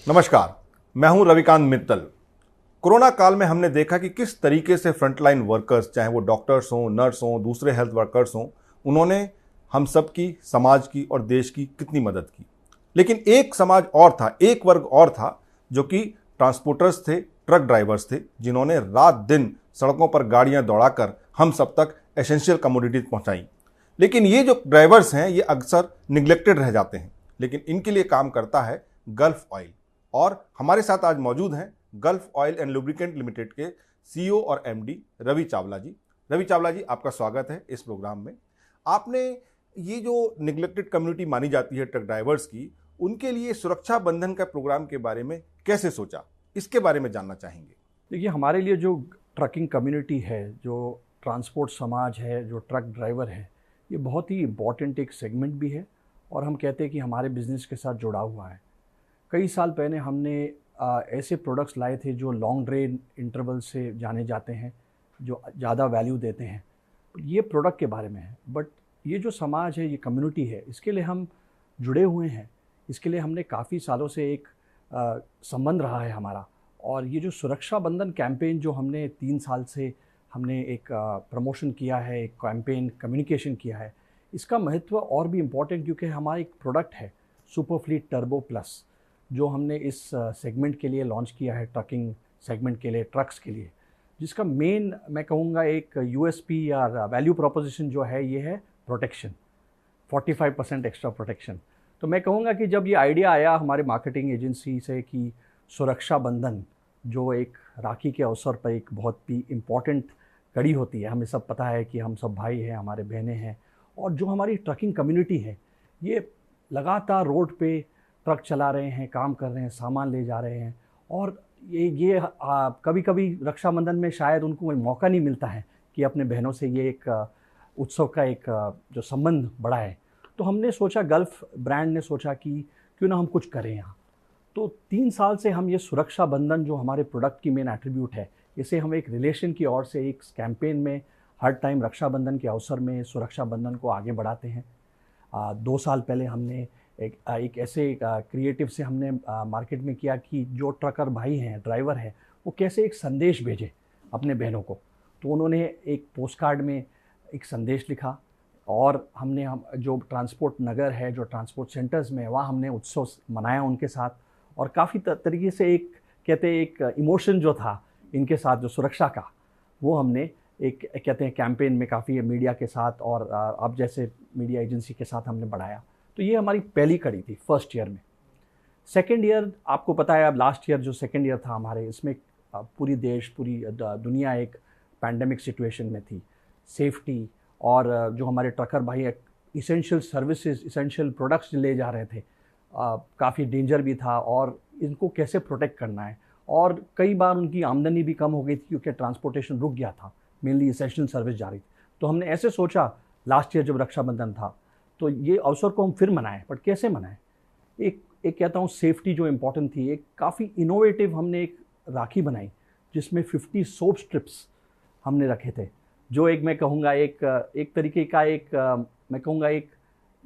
नमस्कार, मैं हूं रविकांत मित्तल। कोरोना काल में हमने देखा कि किस तरीके से फ्रंटलाइन वर्कर्स, चाहे वो डॉक्टर्स हों, नर्स हों, दूसरे हेल्थ वर्कर्स हों, उन्होंने हम सब की, समाज की और देश की कितनी मदद की। लेकिन एक समाज और था, एक वर्ग और था, जो कि ट्रांसपोर्टर्स थे, ट्रक ड्राइवर्स थे, जिन्होंने रात दिन सड़कों पर गाड़ियां दौड़ाकर हम सब तक एसेंशियल कमोडिटीज पहुंचाई। लेकिन ये जो ड्राइवर्स हैं, ये अक्सर निगलेक्टेड रह जाते हैं। लेकिन इनके लिए काम करता है गल्फ ऑयल। और हमारे साथ आज मौजूद हैं gulf oil and lubricant limited के सीईओ और एमडी रवि चावला जी। रवि चावला जी, आपका स्वागत है इस प्रोग्राम में। आपने ये जो निगलेक्टेड कम्युनिटी मानी जाती है ट्रक ड्राइवर्स की, उनके लिए सुरक्षा बंधन का प्रोग्राम के बारे में कैसे सोचा, इसके बारे में जानना चाहेंगे। देखिए, हमारे लिए जो ट्रकिंग कम्युनिटी है, जो ट्रांसपोर्ट समाज है, जो ट्रक ड्राइवर है, ये बहुत ही इम्पॉर्टेंट एक सेगमेंट भी है और हम कहते हैं कि हमारे बिज़नेस के साथ जुड़ा हुआ है। कई साल पहले हमने ऐसे प्रोडक्ट्स लाए थे जो लॉन्ग ड्रेन इंटरवल से जाने जाते हैं, जो ज़्यादा वैल्यू देते हैं। ये प्रोडक्ट के बारे में है, बट ये जो समाज है, ये कम्युनिटी है, इसके लिए हम जुड़े हुए हैं। इसके लिए हमने काफ़ी सालों से एक संबंध रहा है हमारा। और ये जो सुरक्षा बंधन कैंपेन जो हमने 3 साल से हमने एक प्रमोशन किया है, एक कैंपेन कम्युनिकेशन किया है, इसका महत्व और भी इम्पॉर्टेंट क्योंकि हमारा एक प्रोडक्ट है सुपर फ्लीट टर्बो प्लस, जो हमने इस सेगमेंट के लिए लॉन्च किया है, ट्रकिंग सेगमेंट के लिए, ट्रक्स के लिए, जिसका मेन मैं कहूँगा एक यूएसपी या वैल्यू प्रोपोजिशन जो है, ये है प्रोटेक्शन, 45% एक्स्ट्रा प्रोटेक्शन। तो मैं कहूँगा कि जब ये आइडिया आया हमारे मार्केटिंग एजेंसी से कि सुरक्षा बंधन जो एक राखी के अवसर पर एक बहुत ही इम्पॉर्टेंट कड़ी होती है, हमें सब पता है कि हम सब भाई हैं, हमारे बहनें हैं, और जो हमारी ट्रकिंग कम्युनिटी है, ये लगातार रोड पे ट्रक चला रहे हैं, काम कर रहे हैं, सामान ले जा रहे हैं। और ये कभी कभी रक्षाबंधन में शायद उनको मौका नहीं मिलता है कि अपने बहनों से ये एक उत्सव का एक जो संबंध बढ़ाए। तो हमने सोचा, गल्फ ब्रांड ने सोचा कि क्यों ना हम कुछ करें यहाँ। तो 3 साल से हम ये सुरक्षा बंधन जो हमारे प्रोडक्ट की मेन एट्रीब्यूट है, इसे हम एक रिलेशन की ओर से एक कैंपेन में हर टाइम रक्षाबंधन के अवसर में सुरक्षा बंधन को आगे बढ़ाते हैं। 2 साल पहले हमने एक ऐसे क्रिएटिव से हमने मार्केट में किया कि जो ट्रकर भाई हैं, ड्राइवर हैं, वो कैसे एक संदेश भेजें अपने बहनों को। तो उन्होंने एक पोस्ट कार्ड में एक संदेश लिखा और हमने जो ट्रांसपोर्ट नगर है, जो ट्रांसपोर्ट सेंटर्स में, वहाँ हमने उत्सव मनाया उनके साथ। और काफ़ी तरीके से एक कहते हैं एक इमोशन जो था इनके साथ, जो सुरक्षा का, वो हमने एक कहते हैं कैंपेन में काफ़ी मीडिया के साथ और अब जैसे मीडिया एजेंसी के साथ हमने बढ़ाया। तो ये हमारी पहली कड़ी थी फर्स्ट ईयर में। सेकेंड ईयर आपको पता है, अब लास्ट ईयर जो सेकेंड ईयर था हमारे, इसमें पूरी दुनिया एक पैंडेमिक सिचुएशन में थी। सेफ्टी और जो हमारे ट्रकर भाई इसेंशियल सर्विसेज, इसेंशियल प्रोडक्ट्स ले जा रहे थे, काफ़ी डेंजर भी था और इनको कैसे प्रोटेक्ट करना है। और कई बार उनकी आमदनी भी कम हो गई थी क्योंकि ट्रांसपोर्टेशन रुक गया था, मेनली इसेंशियल सर्विस जा रही थी। तो हमने ऐसे सोचा लास्ट ईयर जब रक्षाबंधन था, तो ये अवसर को हम फिर मनाएं, बट कैसे मनाएं। एक कहता हूँ सेफ्टी जो इम्पोर्टेंट थी, एक काफ़ी इनोवेटिव हमने एक राखी बनाई जिसमें 50 सोप स्ट्रिप्स हमने रखे थे, जो एक मैं कहूँगा एक तरीके का मैं कहूँगा एक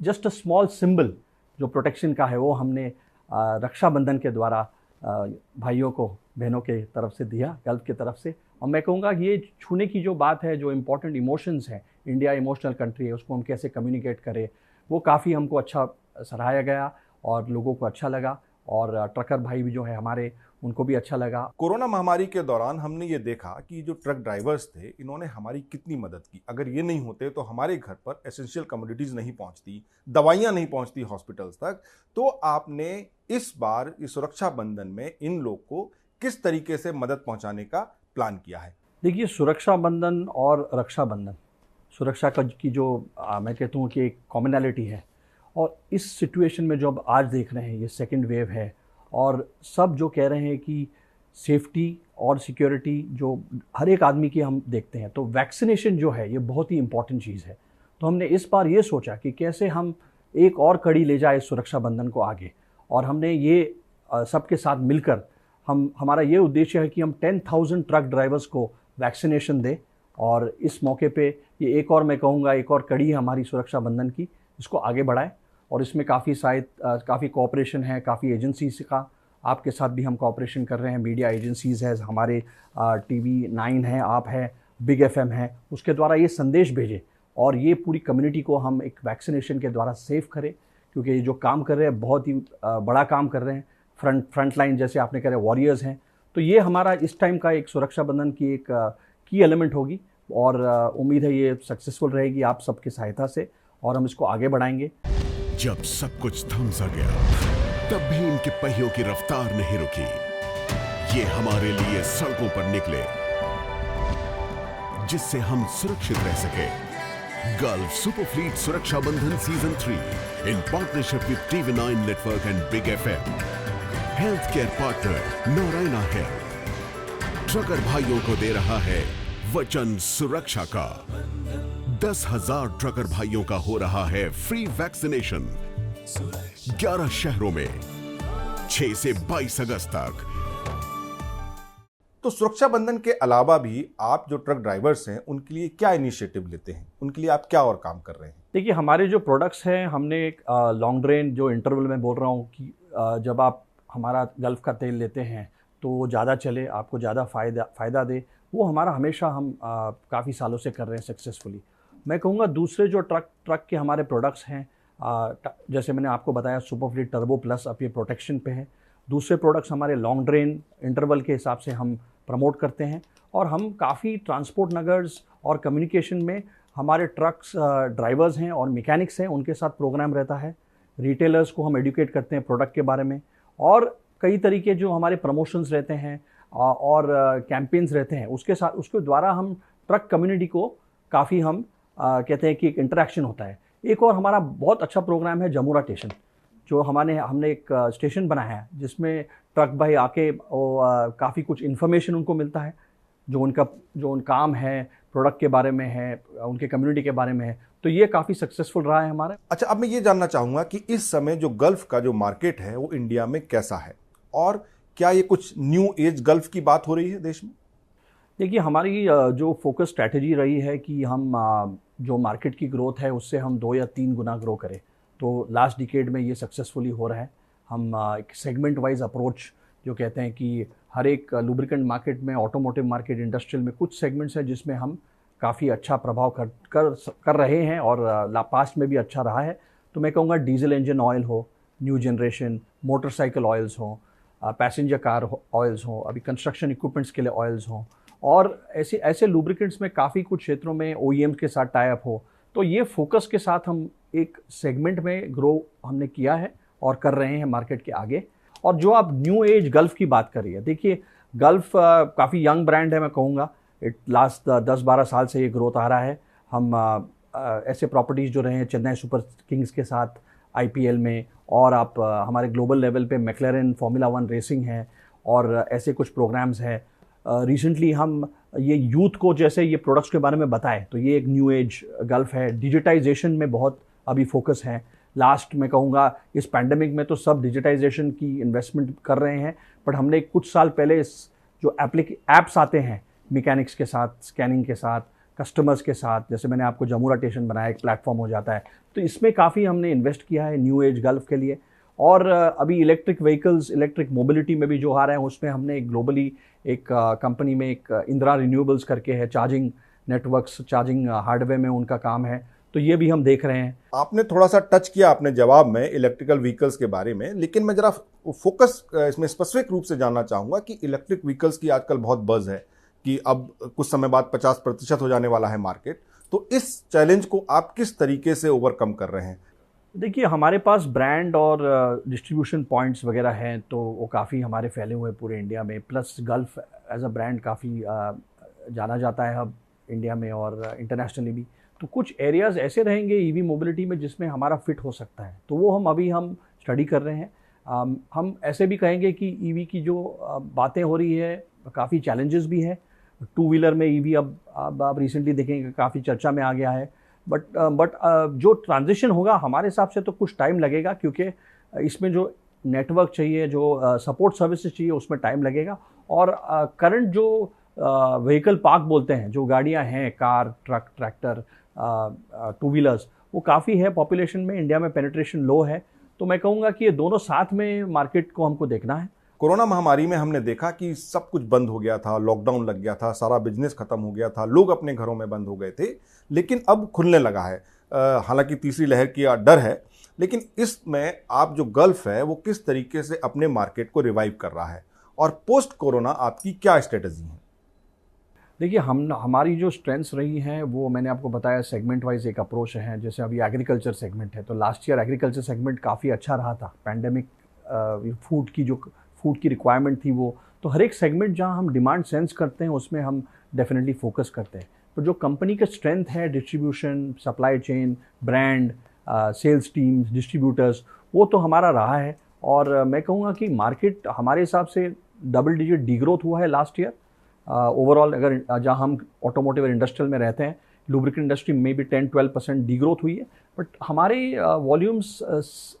जस्ट अ स्मॉल सिंबल जो प्रोटेक्शन का है, वो हमने रक्षाबंधन के द्वारा भाइयों को, बहनों के तरफ से दिया, गल्फ की तरफ से। और मैं कहूँगा ये छूने की जो बात है, जो इम्पोर्टेंट इमोशंस हैं, इंडिया इमोशनल कंट्री है, उसको हम कैसे कम्युनिकेट करें, वो काफ़ी हमको अच्छा सराहाया गया और लोगों को अच्छा लगा। और ट्रकर भाई भी जो है हमारे, उनको भी अच्छा लगा। कोरोना महामारी के दौरान हमने ये देखा कि जो ट्रक ड्राइवर्स थे, इन्होंने हमारी कितनी मदद की। अगर ये नहीं होते तो हमारे घर पर एसेंशियल कमोडिटीज़ नहीं पहुंचती, दवाइयाँ नहीं पहुंचती हॉस्पिटल्स तक। तो आपने इस बार इस सुरक्षा बंधन में इन लोग को किस तरीके से मदद पहुंचाने का प्लान किया है? देखिए, सुरक्षा बंधन और रक्षा बंधन, सुरक्षा की जो मैं कहता हूँ कि एक कॉमनैलिटी है। और इस सिचुएशन में जो अब आज देख रहे हैं, ये सेकेंड वेव है और सब जो कह रहे हैं कि सेफ्टी और सिक्योरिटी जो हर एक आदमी की हम देखते हैं, तो वैक्सीनेशन जो है ये बहुत ही इम्पॉर्टेंट चीज़ है। तो हमने इस बार ये सोचा कि कैसे हम एक और कड़ी ले जाए सुरक्षा बंधन को आगे। और हमने ये सबके साथ मिलकर हमारा ये उद्देश्य है कि हम 10,000 ट्रक ड्राइवर्स को वैक्सीनेशन दें। और इस मौके पे ये एक और मैं कहूँगा एक और कड़ी है हमारी सुरक्षा बंधन की, इसको आगे बढ़ाएं। और इसमें काफ़ी कोऑपरेशन है, काफ़ी एजेंसीज का आपके साथ भी हम कॉपरेशन कर रहे हैं, मीडिया एजेंसीज़ है, हमारे TV9 है, आप है, बिग FM है, उसके द्वारा ये संदेश भेजें और ये पूरी कम्युनिटी को हम एक वैक्सीनेशन के द्वारा सेव करें, क्योंकि ये जो काम कर रहे हैं बहुत ही बड़ा काम कर रहे हैं, फ्रंट लाइन जैसे आपने कह रहे वॉरियर्स हैं। तो ये हमारा इस टाइम का एक सुरक्षा बंधन की एक की एलिमेंट होगी और उम्मीद है ये सक्सेसफुल रहेगी आप सबकी सहायता से और हम इसको आगे बढ़ाएंगे। जब सब कुछ थम सा गया, तब भी इनके पहियों की रफ्तार नहीं रुकी। ये हमारे लिए सड़कों पर निकले, जिससे हम सुरक्षित रह सके। गल्फ सुपर फ्लीट सुरक्षा बंधन season 3 in partnership with TV9 network and big FM। Health care partner Narayana health trucker भाइयों को दे रहा है वचन सुरक्षा का। 10,000 ट्रकर भाइयों का हो रहा है फ्री वैक्सीनेशन 11 शहरों में 6 से 22 अगस्त तक। तो सुरक्षा बंधन के अलावा भी आप जो ट्रक ड्राइवर्स हैं उनके लिए क्या इनिशिएटिव लेते हैं, उनके लिए आप क्या और काम कर रहे हैं? देखिए, हमारे जो प्रोडक्ट्स हैं, हमने एक लॉन्ग ड्रेन जो इंटरवल में बोल रहा हूँ कि जब आप हमारा गल्फ का तेल लेते हैं तो ज़्यादा चले, आपको ज़्यादा फ़ायदा दे, वो हमारा हमेशा हम काफ़ी सालों से कर रहे हैं सक्सेसफुली। मैं कहूँगा दूसरे जो ट्रक के हमारे प्रोडक्ट्स हैं, जैसे मैंने आपको बताया सुपर फ्लीट टर्बो प्लस, अब ये प्रोटेक्शन पे है। दूसरे प्रोडक्ट्स हमारे लॉन्ग ड्रेन इंटरवल के हिसाब से हम प्रमोट करते हैं और हम काफ़ी ट्रांसपोर्ट नगर्स और कम्युनिकेशन में हमारे ट्रक्स ड्राइवर्स हैं और मैकेनिक्स हैं, उनके साथ प्रोग्राम रहता है। रिटेलर्स को हम एडुकेट करते हैं प्रोडक्ट के बारे में और कई तरीके जो हमारे प्रमोशंस रहते हैं और कैंपेन्स रहते हैं, उसके द्वारा हम ट्रक कम्युनिटी को काफ़ी हम कहते हैं कि एक इंटरेक्शन होता है। एक और हमारा बहुत अच्छा प्रोग्राम है जमुरा स्टेशन, जो हमने एक स्टेशन बनाया है जिसमें ट्रक भाई आके काफ़ी कुछ इन्फॉर्मेशन उनको मिलता है, जो उन काम है प्रोडक्ट के बारे में है, उनके कम्युनिटी के बारे में है। तो ये काफ़ी सक्सेसफुल रहा है हमारा। अच्छा, अब मैं ये जानना चाहूँगा कि इस समय जो गल्फ का जो मार्केट है वो इंडिया में कैसा है और क्या ये कुछ न्यू एज गल्फ की बात हो रही है देश में? देखिए, हमारी जो फोकस स्ट्रैटेजी रही है कि हम जो मार्केट की ग्रोथ है उससे हम 2 या 3 गुना ग्रो करें। तो लास्ट डिकेड में ये सक्सेसफुली हो रहा है। हम एक सेगमेंट वाइज अप्रोच जो कहते हैं कि हर एक लुब्रिकेंट मार्केट में, ऑटोमोटिव मार्केट, इंडस्ट्रियल में कुछ सेगमेंट्स हैं जिसमें हम काफ़ी अच्छा प्रभाव कर रहे हैं और पास्ट में भी अच्छा रहा है। तो मैं कहूँगा डीजल इंजन ऑयल हो, न्यू जनरेशन मोटरसाइकिल ऑयल्स हों, पैसेंजर कार ऑयल्स हों, अभी कंस्ट्रक्शन इक्विपमेंट्स के लिए ऑयल्स हों और ऐसे लुब्रिकेंट्स में काफ़ी कुछ क्षेत्रों में OEMs के साथ टाई अप हो। तो ये फोकस के साथ हम एक सेगमेंट में ग्रो हमने किया है और कर रहे हैं मार्केट के आगे। और जो आप न्यू एज गल्फ की बात कर रही है, देखिए गल्फ काफ़ी यंग ब्रांड है, मैं कहूँगा लास्ट 10-12 साल से ये ग्रोथ आ रहा है। हम ऐसे प्रॉपर्टीज़ जो रहे हैं चेन्नई सुपर किंग्स के साथ IPL में, और आप हमारे ग्लोबल लेवल पे मैक्लेरन फॉर्मूला 1 रेसिंग है और ऐसे कुछ प्रोग्राम्स हैं। रिसेंटली हम ये यूथ को जैसे ये प्रोडक्ट्स के बारे में बताएं, तो ये एक न्यू एज गल्फ है। डिजिटाइजेशन में बहुत अभी फोकस है। लास्ट मैं कहूँगा इस पैंडेमिक में तो सब डिजिटाइजेशन की इन्वेस्टमेंट कर रहे हैं, बट हमने कुछ साल पहले इस जो ऐप्स आते हैं मैकेनिक्स के साथ, स्कैनिंग के साथ, कस्टमर्स के साथ, जैसे मैंने आपको जमुरा स्टेशन बनाया, एक प्लेटफॉर्म हो जाता है, तो इसमें काफ़ी हमने इन्वेस्ट किया है न्यू एज गल्फ के लिए। और अभी इलेक्ट्रिक व्हीकल्स, इलेक्ट्रिक मोबिलिटी में भी जो आ रहे हैं उसमें हमने एक ग्लोबली एक कंपनी में एक इंदिरा रिन्यूएबल्स करके है, चार्जिंग नेटवर्क्स, चार्जिंग हार्डवेयर में उनका काम है, तो ये भी हम देख रहे हैं। आपने थोड़ा सा टच किया अपने जवाब में इलेक्ट्रिकल व्हीकल्स के बारे में, लेकिन मैं जरा फोकस इसमें स्पेसिफिक रूप से जानना चाहूँगा कि इलेक्ट्रिक व्हीकल्स की आजकल बहुत बज़ है कि अब कुछ समय बाद 50% हो जाने वाला है मार्केट, तो इस चैलेंज को आप किस तरीके से ओवरकम कर रहे हैं? देखिए, हमारे पास ब्रांड और डिस्ट्रीब्यूशन पॉइंट्स वगैरह हैं, तो वो काफ़ी हमारे फैले हुए पूरे इंडिया में, plus Gulf as a brand काफ़ी जाना जाता है अब इंडिया में और इंटरनेशनली भी। तो कुछ एरियाज़ ऐसे रहेंगे ईवी मोबिलिटी में जिसमें हमारा फिट हो सकता है, तो वो हम स्टडी कर रहे हैं। हम ऐसे भी कहेंगे कि ईवी की जो बातें हो रही है काफ़ी चैलेंजेस भी है। 2 व्हीलर में ईवी अब आप रिसेंटली देखेंगे काफ़ी चर्चा में आ गया है, बट जो ट्रांजिशन होगा हमारे हिसाब से तो कुछ टाइम लगेगा, क्योंकि इसमें जो नेटवर्क चाहिए, जो सपोर्ट सर्विसेज चाहिए, उसमें टाइम लगेगा। और करंट जो व्हीकल पार्क बोलते हैं, जो गाड़ियां हैं, कार, ट्रक, ट्रैक्टर, 2 व्हीलर्स, वो काफ़ी है पॉपुलेशन में। इंडिया में पेनिट्रेशन लो है, तो मैं कहूँगा कि ये दोनों साथ में मार्केट को हमको देखना है कोरोना महामारी में हमने देखा कि सब कुछ बंद हो गया था, लॉकडाउन लग गया था, सारा बिजनेस खत्म हो गया था, लोग अपने घरों में बंद हो गए थे, लेकिन अब खुलने लगा है। हालांकि तीसरी लहर की डर है, लेकिन इसमें आप जो गल्फ है वो किस तरीके से अपने मार्केट को रिवाइव कर रहा है और पोस्ट कोरोना आपकी क्या स्ट्रेटजी है? देखिए, हमारी जो स्ट्रेंथ्स रही हैं वो मैंने आपको बताया, सेगमेंट वाइज एक अप्रोच है। जैसे अभी एग्रीकल्चर सेगमेंट है, तो लास्ट ईयर एग्रीकल्चर सेगमेंट काफ़ी अच्छा रहा था। पैंडेमिक फूड की रिक्वायरमेंट थी वो, तो हर एक सेगमेंट जहाँ हम डिमांड सेंस करते हैं उसमें हम डेफिनेटली फोकस करते हैं। तो जो कंपनी का स्ट्रेंथ है, distribution, supply chain, brand, sales teams, distributors, वो तो हमारा रहा है। और मैं कहूँगा कि मार्केट हमारे हिसाब से डबल डिजिट डीग्रोथ हुआ है लास्ट ईयर ओवरऑल। अगर जहाँ हम ऑटोमोटिव और इंडस्ट्रियल में रहते हैं, लुब्रिकेंट इंडस्ट्री में भी 10-12% डीग्रोथ हुई है, बट हमारे वॉल्यूम्स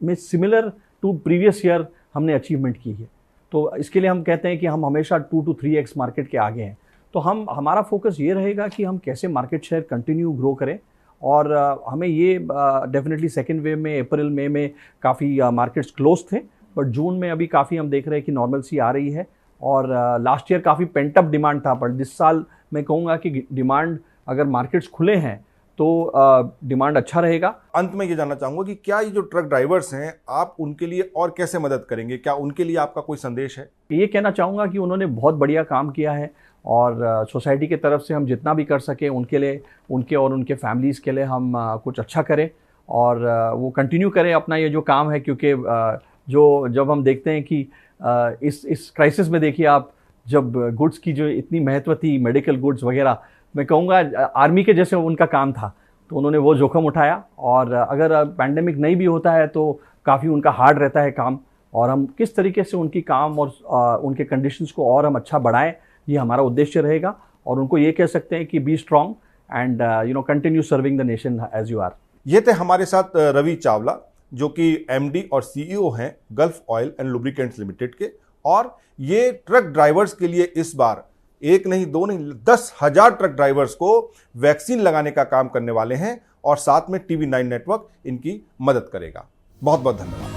में सिमिलर टू प्रीवियस ईयर हमने अचीवमेंट की है। तो इसके लिए हम कहते हैं कि हम हमेशा 2 to 3x मार्केट के आगे हैं। तो हमारा फोकस ये रहेगा कि हम कैसे मार्केट शेयर कंटिन्यू ग्रो करें। और हमें ये डेफिनेटली सेकेंड वेव में अप्रैल मई में काफ़ी मार्केट्स क्लोज थे, बट जून में अभी काफ़ी हम देख रहे हैं कि नॉर्मलसी आ रही है। और लास्ट ईयर काफ़ी पेंट अप डिमांड था, बट इस साल मैं कहूँगा कि डिमांड, अगर मार्केट्स खुले हैं तो डिमांड अच्छा रहेगा। अंत में ये जानना चाहूँगा कि क्या ये जो ट्रक ड्राइवर्स हैं, आप उनके लिए और कैसे मदद करेंगे? क्या उनके लिए आपका कोई संदेश है? ये कहना चाहूँगा कि उन्होंने बहुत बढ़िया काम किया है और सोसाइटी की तरफ से हम जितना भी कर सकें उनके लिए, उनके और उनके फैमिलीज़ के लिए हम कुछ अच्छा करें और वो कंटिन्यू करें अपना ये जो काम है। क्योंकि जब हम देखते हैं कि इस क्राइसिस में, देखिए आप, जब गुड्स की जो इतनी महत्व थी, मेडिकल गुड्स वगैरह, मैं कहूँगा आर्मी के जैसे उनका काम था, तो उन्होंने वो जोखिम उठाया। और अगर पैंडेमिक नहीं भी होता है तो काफ़ी उनका हार्ड रहता है काम, और हम किस तरीके से उनकी काम और उनके कंडीशंस को और हम अच्छा बढ़ाएं, ये हमारा उद्देश्य रहेगा। और उनको ये कह सकते हैं कि be strong and continue serving the nation as you are. ये थे हमारे साथ रवि चावला, जो कि एमडी और सीईओ हैं gulf oil and lubricants limited के। और ये ट्रक ड्राइवर्स के लिए इस बार 1 नहीं 2 नहीं 10,000 ट्रक ड्राइवर्स को वैक्सीन लगाने का काम करने वाले हैं, और साथ में TV9 नेटवर्क इनकी मदद करेगा। बहुत बहुत धन्यवाद।